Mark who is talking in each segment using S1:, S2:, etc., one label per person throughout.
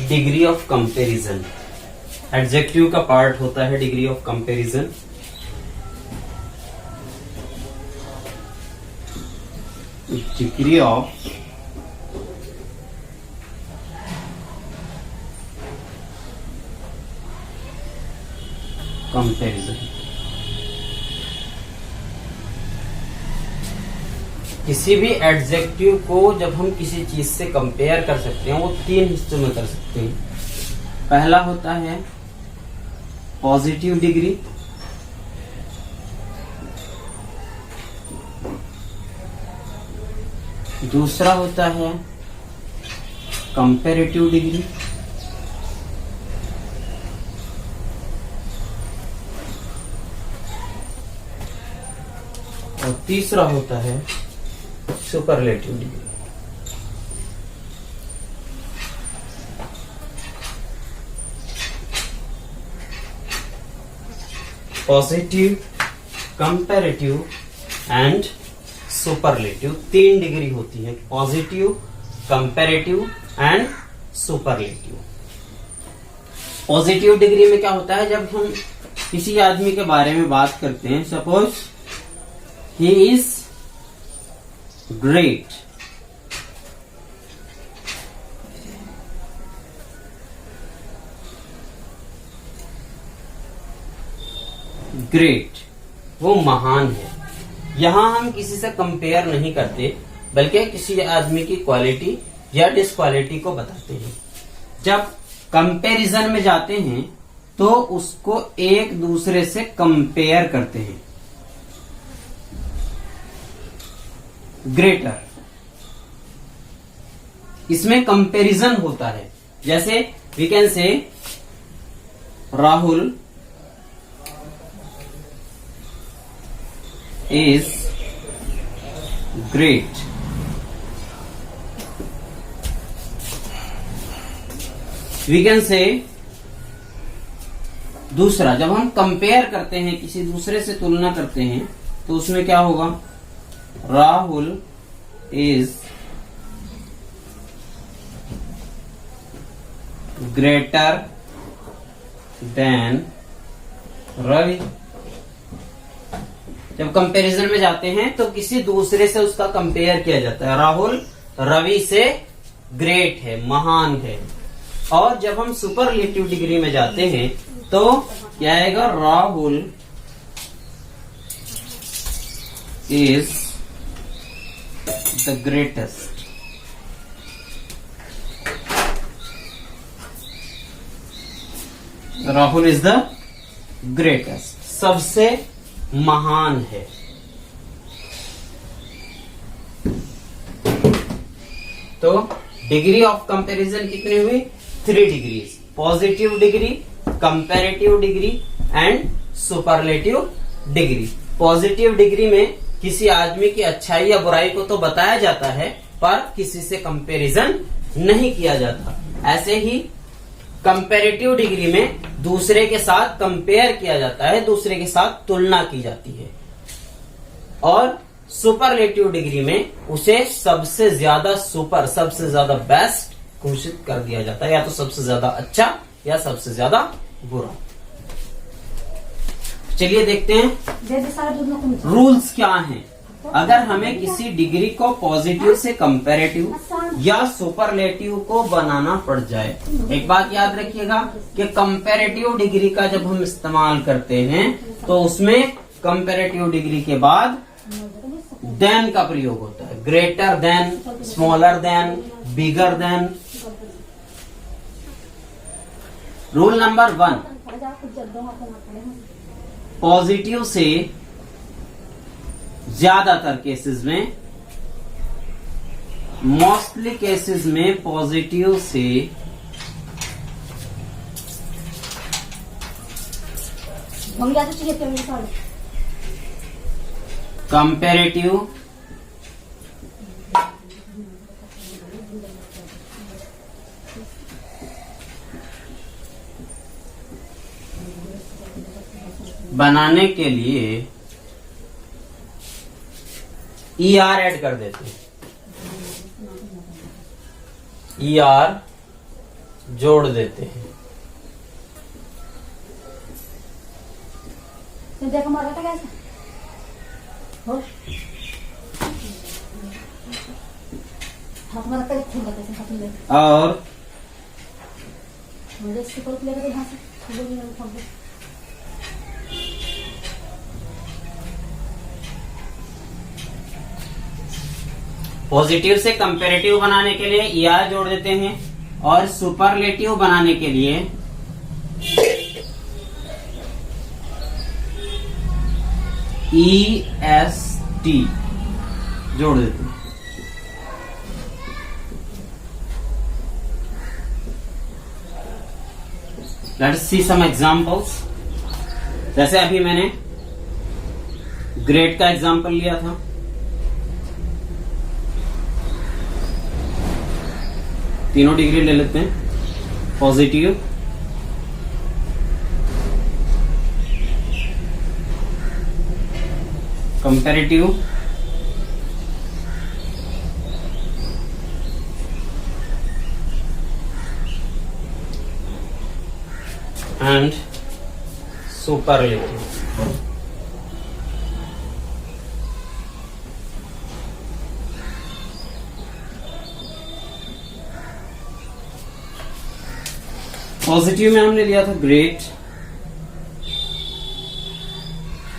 S1: Degree of comparison. Adjective का part होता है degree of comparison. Degree of comparison. किसी भी एडजेक्टिव को जब हम किसी चीज से कंपेयर कर सकते हैं वो तीन हिस्सों में कर सकते हैं। पहला होता है पॉजिटिव डिग्री, दूसरा होता है कंपैरेटिव डिग्री, और तीसरा होता है superlative degree. Positive, comparative and superlative, तीन डिग्री होती है, positive, comparative and superlative. Positive degree में क्या होता है, जब हम किसी आदमी के बारे में बात करते हैं, suppose he is great, great, वो महान है। यहां हम किसी से कंपेयर नहीं करते बल्कि किसी आदमी की क्वालिटी या डिसक्वालिटी को बताते हैं। जब कंपैरिजन में जाते हैं तो उसको एक दूसरे से कंपेयर करते हैं। ग्रेटर, इसमें कंपैरिजन होता है। जैसे we can say Rahul is great, we can say, दूसरा, जब हम कंपेयर करते हैं, किसी दूसरे से तुलना करते हैं, तो उसमें क्या होगा, Rahul is greater than Ravi. जब कंपैरिजन में जाते हैं तो किसी दूसरे से उसका कंपेयर किया जाता है। राहुल रवि से ग्रेट है, महान है। और जब हम सुपरलेटिव डिग्री में जाते हैं तो क्या आएगा, Rahul is the greatest. Rahul is the greatest, सबसे महान है। तो डिग्री ऑफ कंपैरिजन कितनी हुई, 3 degrees, positive degree, comparative degree and superlative degree. Positive degree में किसी आदमी की अच्छाई या बुराई को तो बताया जाता है पर किसी से कंपैरिजन नहीं किया जाता। ऐसे ही कंपैरेटिव डिग्री में दूसरे के साथ कंपेयर किया जाता है, दूसरे के साथ तुलना की जाती है। और सुपरलेटिव डिग्री में उसे सबसे ज्यादा सुपर, सबसे ज्यादा बेस्ट घोषित कर दिया जाता है, या तो सबसे ज्यादा अच्छा या सबसे ज्यादा बुरा। चलिए देखते हैं रूल्स क्या हैं। अगर हमें किसी डिग्री को पॉजिटिव से कंपैरेटिव या सुपरलेटिव को बनाना पड़ जाए, एक बात याद रखिएगा कि कंपैरेटिव डिग्री का जब हम इस्तेमाल करते हैं तो उसमें कंपैरेटिव डिग्री के बाद देन का प्रयोग होता है। Greater than, smaller than, bigger than. Rule number 1, positive से ज्यादातर केसेस में, मोस्टली केसेस में पॉजिटिव से कंपैरेटिव बनाने के लिए ER ऐड कर देते हैं। ER जोड़ देते हैं।
S2: तो देखो मारा था कैसे हो हाथ मारा कर खून करते हैं हाथ में
S1: और
S2: मुझे इससे कोई लेकर यहाँ से बोल नहीं उठा दे
S1: पॉजिटिव से कंपैरेटिव बनाने के लिए ER जोड़ देते हैं और सुपरलेटिव बनाने के लिए EST जोड़ देते हैं। Let's see some examples. जैसे अभी मैंने ग्रेड का एग्जांपल लिया था, तीनों डिग्री ले लेते हैं। Positive, comparative, and superlative. Positive में हमने लिया था ग्रेट,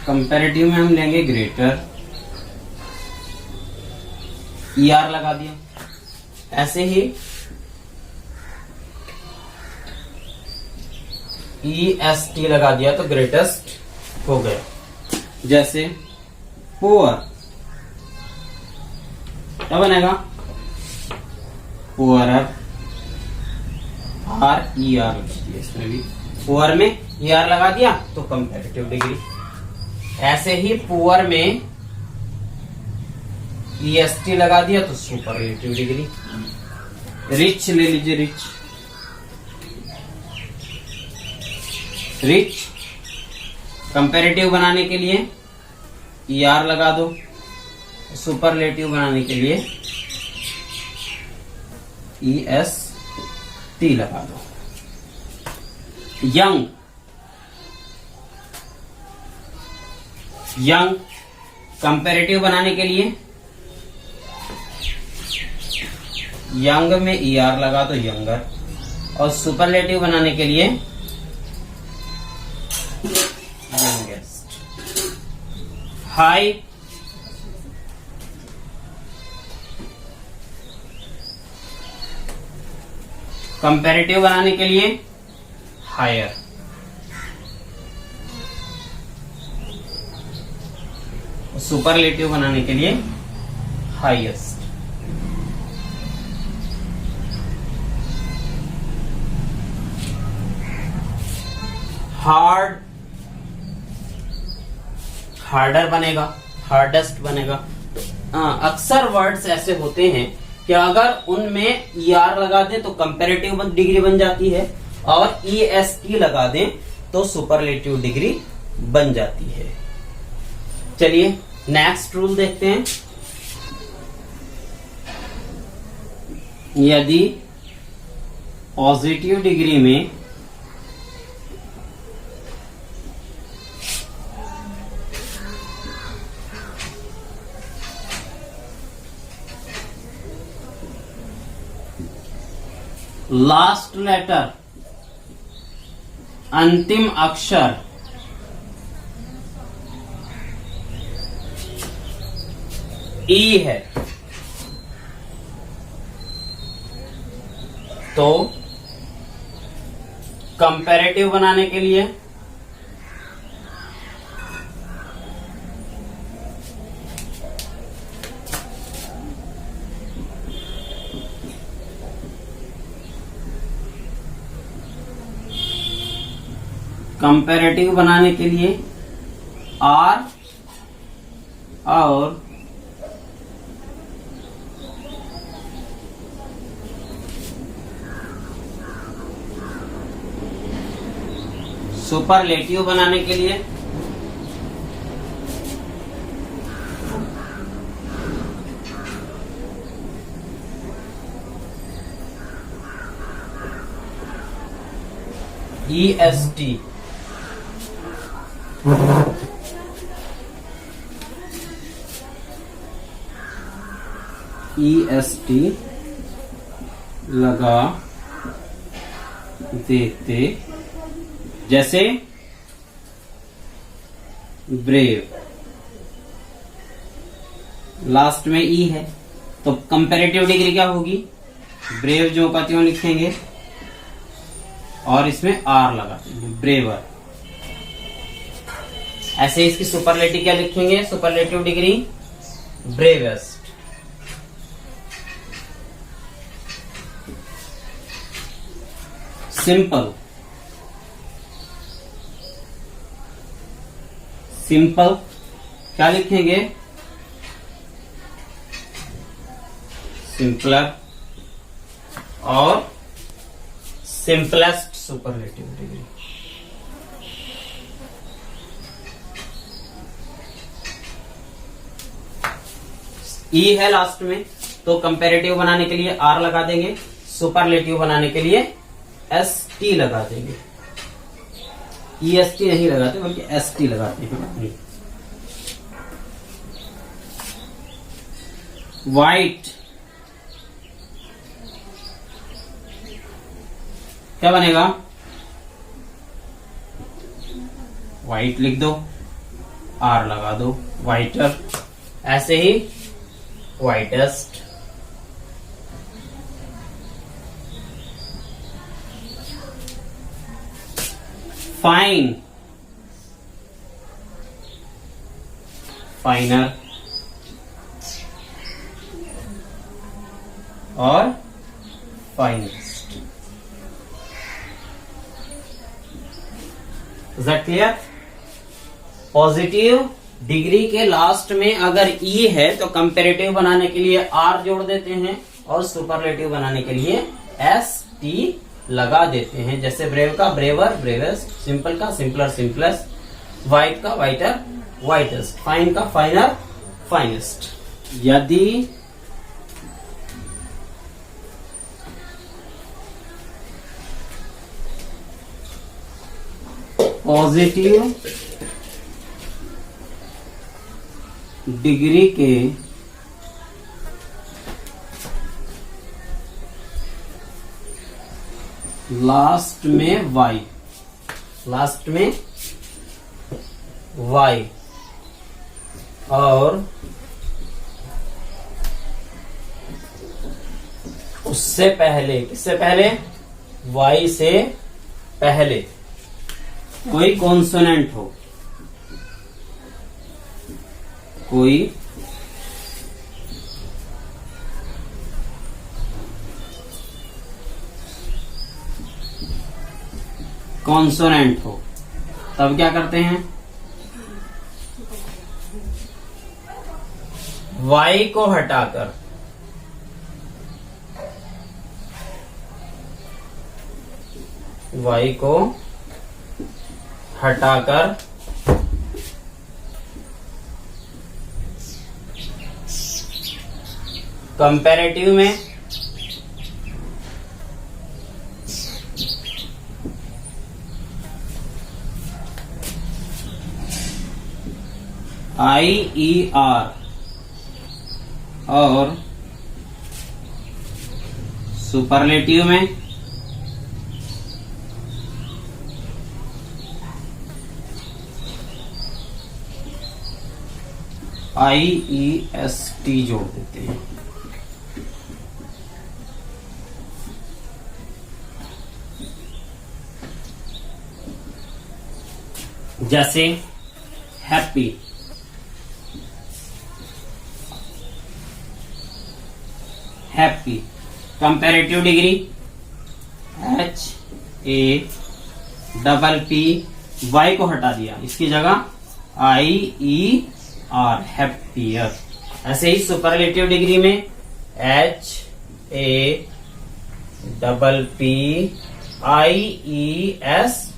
S1: कंपैरेटिव में हम लेंगे ग्रेटर, ER लगा दिया। ऐसे ही EST लगा दिया तो ग्रेटेस्ट हो गया। जैसे पुअर, क्या बनेगा? पुअर RER इसमें भी पुअर में ER लगा दिया तो कंपैरेटिव डिग्री। ऐसे ही पुअर में EST लगा दिया तो सुपरलेटिव डिग्री। रिच ले लीजिए, रिच कंपैरेटिव बनाने के लिए ER लगा दो, सुपरलेटिव बनाने के लिए EST लगा दो। यंग, कंपैरेटिव बनाने के लिए यंग में ER लगा दो, यंगर। और सुपरलेटिव बनाने के लिए यंगेस्ट। हाई, कंपैरेटिव बनाने के लिए हायर। सुपरलेटिव बनाने के लिए हाईएस्ट। हार्ड, हार्डर बनेगा, हार्डेस्ट बनेगा। अक्सर वर्ड्स ऐसे होते हैं कि अगर उनमें ER लगा दें तो कंपैरेटिव डिग्री बन जाती है और EST लगा दें तो सुपरलेटिव डिग्री बन जाती है। चलिए नेक्स्ट रूल देखते हैं। यदि पॉजिटिव डिग्री में लास्ट लेटर, अंतिम अक्षर E है तो कंपैरेटिव बनाने के लिए R और सुपरलेटिव बनाने के लिए EST, EST लगा देते, जैसे ब्रेव, लास्ट में ई है तो कंपैरेटिव डिग्री क्या होगी, ब्रेव जो का त्यों लिखेंगे और इसमें आर लगा देंगे, ब्रेवर। ऐसे इसकी सुपरलेटिव क्या लिखेंगे, superlative degree bravest. Simple, simple क्या लिखेंगे, सिंपलर और सिंपलेस्ट सुपरलेटिव डिग्री। ई है लास्ट में तो कंपैरेटिव बनाने के लिए आर लगा देंगे, सुपरलेटिव बनाने के लिए ST लगा देंगे। EST नहीं लगाते बल्कि ST लगाते हैं। वाइट क्या बनेगा, वाइट लिख दो, आर लगा दो, वाइटर। ऐसे ही वाइटेस्ट, फाइन, फाइनर और finest. Is that clear? Positive degree के लास्ट में अगर ई है तो कंपैरेटिव बनाने के लिए आर जोड़ देते हैं और सुपरलेटिव बनाने के लिए ST लगा देते हैं। जैसे ब्रेव का ब्रेवर, ब्रेवेस्ट, सिंपल का सिंपलर, सिंपलेस्ट, वाइट का वाइटर, वाइटेस्ट, फाइन का फाइनर, फाइनेस्ट। यदि पॉजिटिव डिग्री के लास्ट में y, लास्ट में y और उससे पहले, किससे पहले, y से पहले कोई कॉन्सोनेंट हो, कोई कॉन्सोनेंट हो, तब क्या करते हैं, y को हटाकर y को हटाकर कंपैरेटिव में IER और सुपरलेटिव में IEST जोड़ देते हैं। जैसे happy, happy comparative degree HAPP, Y को हटा दिया, इसकी जगह IER, हैप्पियर। ऐसे ही सुपरलेटिव डिग्री में HAPPIEST,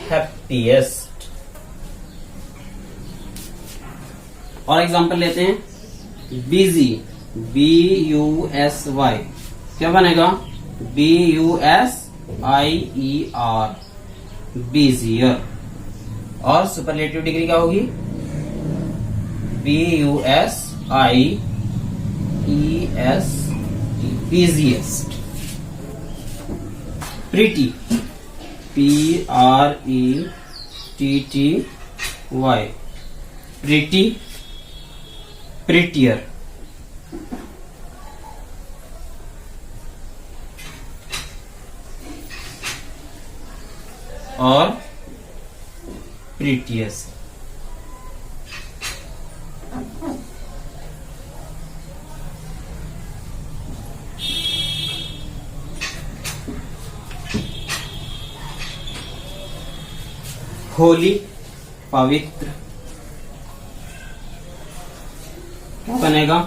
S1: हैप्पीएस्ट। और एग्जांपल लेते हैं, बिजी, BUSY क्या बनेगा, BUSY, IER busier। और सुपरलेटिव डिग्री क्या होगी? BUSIEST busiest। pretty PRETTY pretty prettier। और prettiest। होली पवित्र, क्या बनेगा?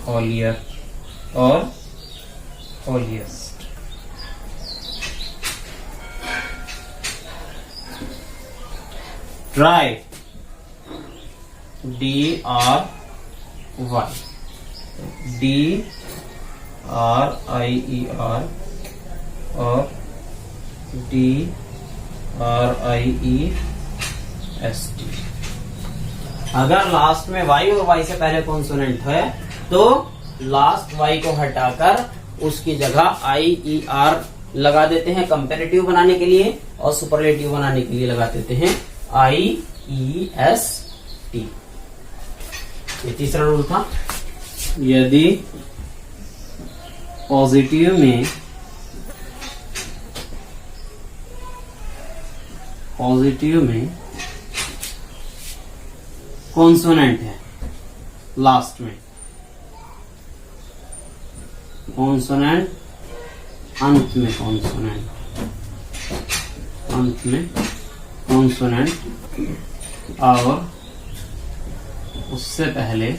S1: holier और holiest। dry DRY DRIER और DRIEST। अगर लास्ट में y और y से पहले कॉन्सोनेंट है तो लास्ट y को हटाकर उसकी जगह IER लगा देते हैं कंपैरेटिव बनाने के लिए, और सुपरलेटिव बनाने के लिए लगा देते हैं IEST। ये तीसरा रूल था। यदि पॉजिटिव में कॉन्सोनेंट है, लास्ट में कॉन्सोनेंट, अंत में कॉन्सोनेंट और उससे पहले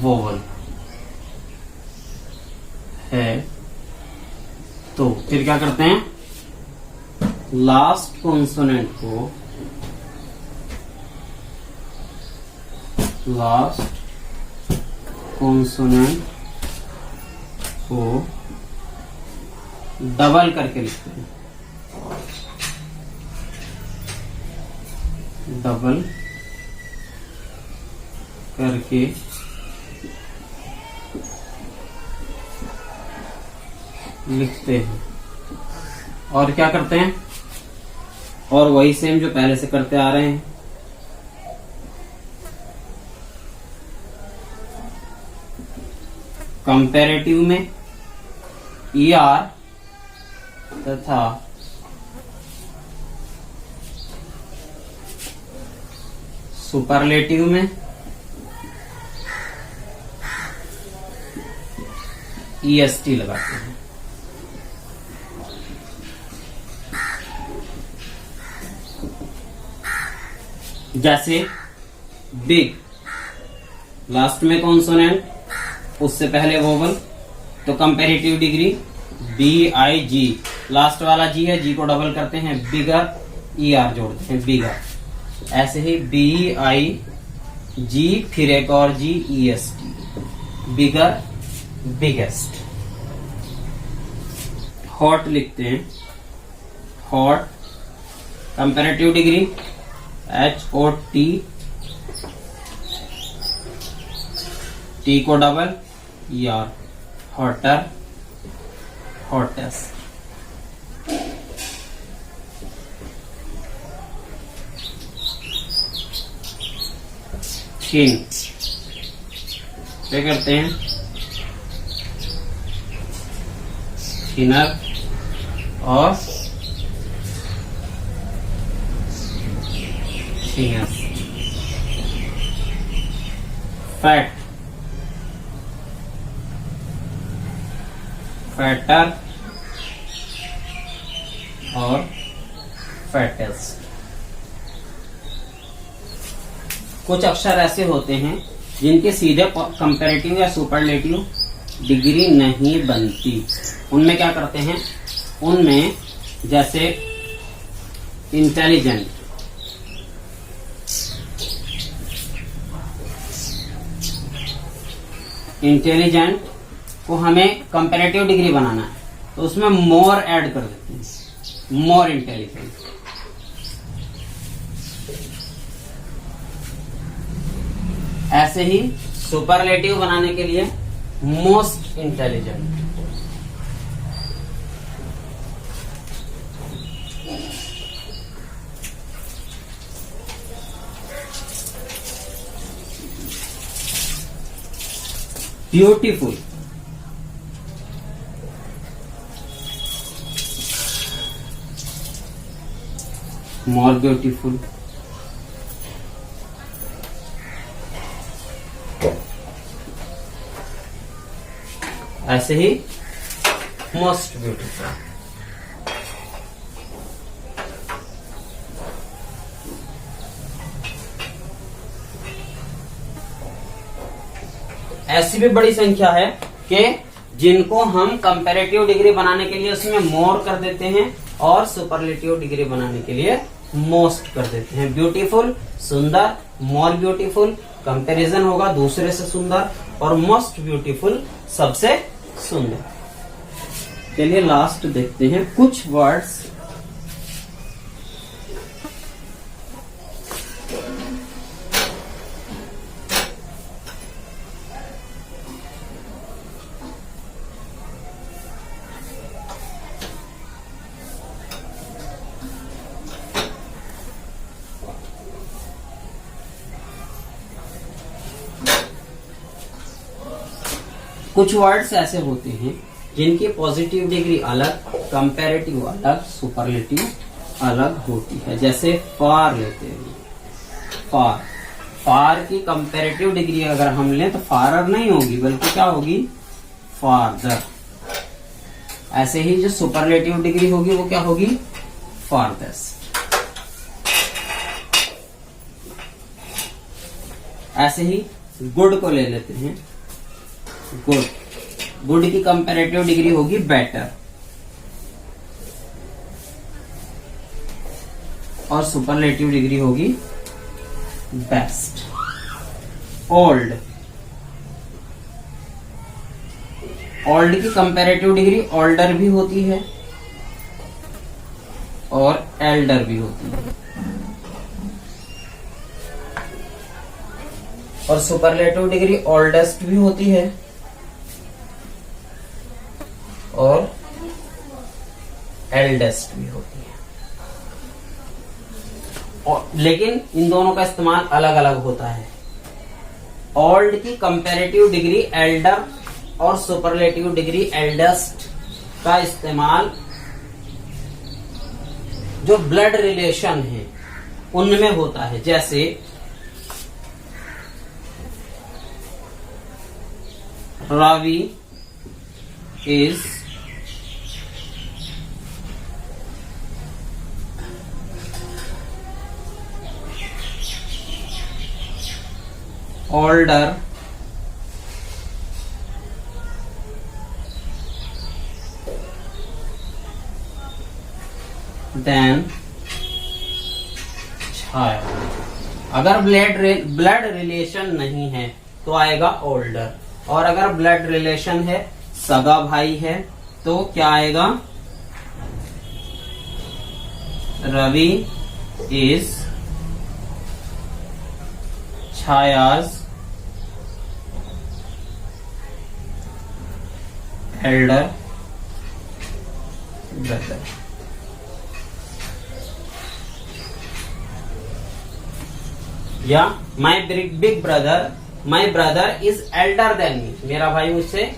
S1: वोवल है, तो फिर क्या करते हैं? लास्ट कॉन्सोनेंट को डबल करके लिखते हैं, डबल करके लिखते हैं। और क्या करते हैं? और वही सेम जो पहले से करते आ रहे हैं, कंपैरेटिव में ER तथा सुपरलेटिव में EST लगाते हैं। जैसे बिग, लास्ट में कॉन्सोनेंट, उससे पहले वोवल, तो कंपैरेटिव डिग्री BIG, लास्ट वाला G है, G को डबल करते हैं, बिगर, ER जोड़ते हैं, बिगर। ऐसे ही BIG फिर एक और G, EST, बिगर, बिगेस्ट। हॉट लिखते हैं, hot comparative degree HOT, T को double, ER, hotter, hottest. Thin क्या करते हैं? थिनर और थिनर। फैट, फैटर और फैटेस्ट। कुछ अक्षर ऐसे होते हैं जिनके सीधे कंपैरेटिव या सुपरलेटिव डिग्री नहीं बनती। उनमें क्या करते हैं? उनमें जैसे इंटेलिजेंट, इंटेलिजेंट को हमें कंपैरेटिव डिग्री बनाना है, तो उसमें मोर ऐड कर देते हैं, मोर इंटेलिजेंट। ऐसे ही सुपरलेटिव बनाने के लिए most intelligent. Beautiful, more beautiful. ऐसे ही मोस्ट ब्यूटीफुल। ऐसी भी बड़ी संख्या है कि जिनको हम कंपैरेटिव डिग्री बनाने के लिए उसमें मोर कर देते हैं और सुपरलेटिव डिग्री बनाने के लिए मोस्ट कर देते हैं। ब्यूटीफुल सुंदर, मोर ब्यूटीफुल कंपैरिजन होगा दूसरे से सुंदर, और मोस्ट ब्यूटीफुल सबसे सुंदर। चलिए लास्ट देखते हैं कुछ वर्ड्स। कुछ वर्ड्स ऐसे होते हैं जिनकी पॉजिटिव डिग्री अलग, कंपैरेटिव अलग, सुपरलेटिव अलग होती है। जैसे फार लेते हैं, फार, फार की कंपैरेटिव डिग्री अगर हम लें तो फारर नहीं होगी बल्कि क्या होगी, फारदर। ऐसे ही जो सुपरलेटिव डिग्री होगी वो क्या होगी, फारदेस्ट। ऐसे ही गुड को ले लेते हैं, गुड, गुड की कंपैरेटिव डिग्री होगी बेटर, और सुपरलेटिव डिग्री होगी बेस्ट। ओल्ड, ओल्ड की कंपैरेटिव डिग्री ओल्डर भी होती है और एल्डर भी होती है, और सुपरलेटिव डिग्री ओल्डेस्ट भी होती है और एल्डेस्ट भी होती है। लेकिन इन दोनों का इस्तेमाल अलग अलग होता है। ओल्ड की कंपैरेटिव डिग्री एल्डर और सुपरलेटिव डिग्री एल्डेस्ट का इस्तेमाल जो ब्लड रिलेशन है उनमें होता है। जैसे रावी इज older than छाया। अगर ब्लड रिलेशन नहीं है तो आएगा ओल्डर, और अगर ब्लड रिलेशन है, सगा भाई है, तो क्या आएगा, रवि इज छायाज एल्डर ब्रदर। या माई big brother, my brother is Elder than me, मेरा भाई मुझसे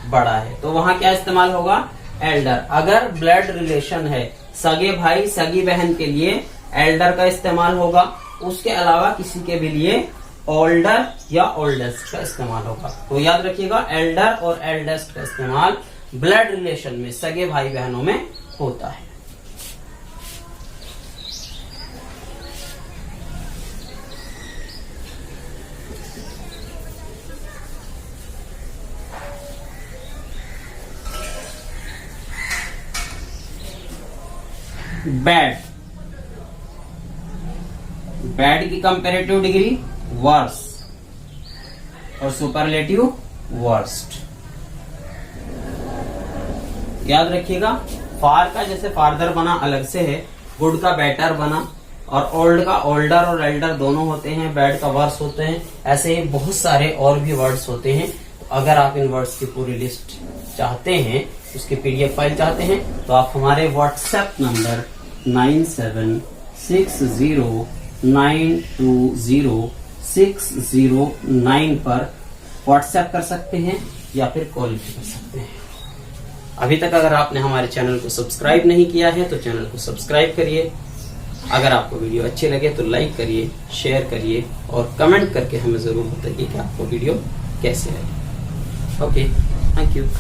S1: बड़ा है, तो वहां क्या इस्तेमाल होगा, एल्डर। अगर ब्लड रिलेशन है, सगे भाई सगी बहन के लिए एल्डर का इस्तेमाल होगा, उसके अलावा किसी के भी लिए ओल्डर या ओल्डेस्ट का इस्तेमाल होगा। तो याद रखिएगा एल्डर और एल्डेस्ट का इस्तेमाल ब्लड रिलेशन में, सगे भाई बहनों में होता है। बैड, बैड की कंपैरेटिव डिग्री वर्स और सुपरलेटिव वर्स्ट। याद रखिएगा, फार का जैसे फार्दर बना अलग से है, गुड का बेटर बना, और ओल्ड का ओल्डर और एल्डर दोनों होते हैं, बैड का वर्स होते हैं। ऐसे ही बहुत सारे और भी वर्ड्स होते हैं। तो अगर आप इन वर्ड्स की पूरी लिस्ट चाहते हैं, उसकी पीडीएफ फाइल चाहते हैं, तो आप हमारे व्हाट्सएप नंबर 9760920609 पर व्हाट्सएप कर सकते हैं या फिर कॉल भी कर सकते हैं। अभी तक अगर आपने हमारे चैनल को सब्सक्राइब नहीं किया है तो चैनल को सब्सक्राइब करिए। अगर आपको वीडियो अच्छे लगे तो लाइक करिए, शेयर करिए और कमेंट करके हमें जरूर बताइए कि आपको वीडियो कैसे लगे। Okay, thank you.